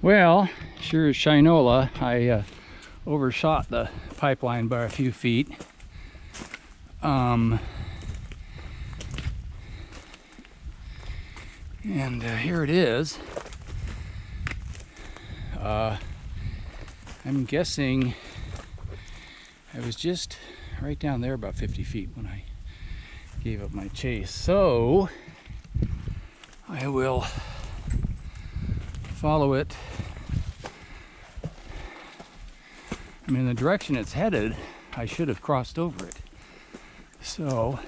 Well, sure as Shinola, I overshot the pipeline by a few feet. And here it is. I'm guessing I was just right down there about 50 feet when I gave up my chase. So I will follow it. I mean, the direction it's headed, I should have crossed over it. So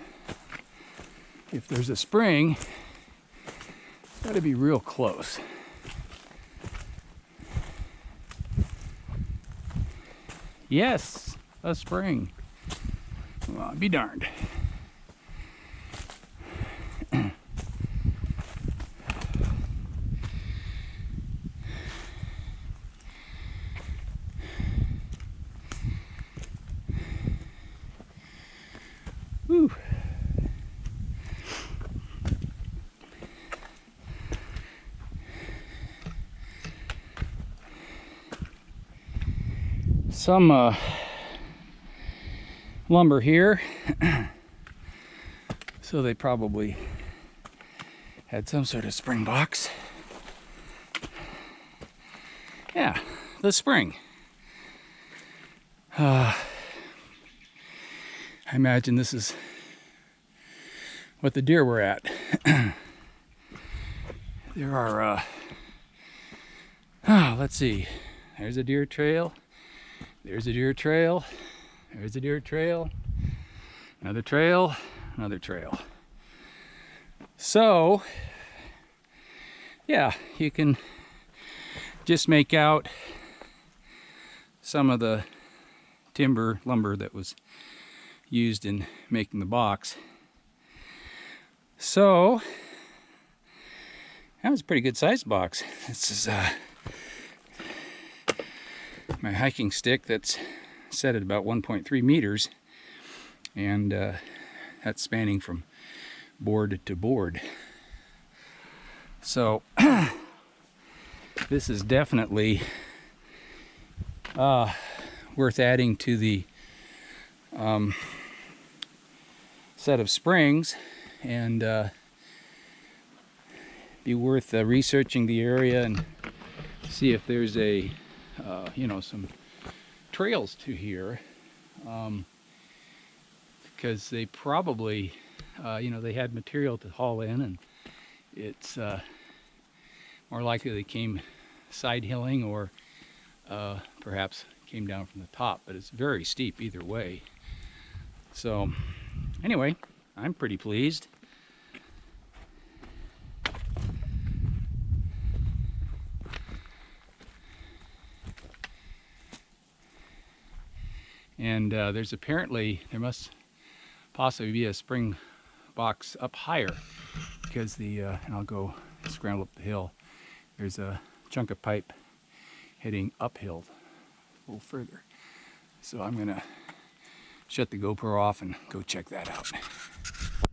if there's a spring, it's got to be real close. Yes, a spring. Well, I'll be darned. Whew. Some lumber here, so they probably had some sort of spring box. Yeah, the spring. I imagine this is what the deer were at. There are, let's see, there's a deer trail, there's a deer trail, there's a deer trail, another trail, another trail. So, yeah, you can just make out some of the lumber that was used in making the box. So that was a pretty good sized box. This is my hiking stick that's set at about 1.3 meters, and that's spanning from board to board. So this is definitely worth adding to the set of springs, and be worth researching the area and see if there's a some trails to here, because they probably they had material to haul in, and it's more likely they came side hilling or perhaps came down from the top, but it's very steep either way. So anyway, I'm pretty pleased. And there must possibly be a spring box up higher, because and I'll go scramble up the hill. There's a chunk of pipe heading uphill a little further. So I'm gonna shut the GoPro off and go check that out.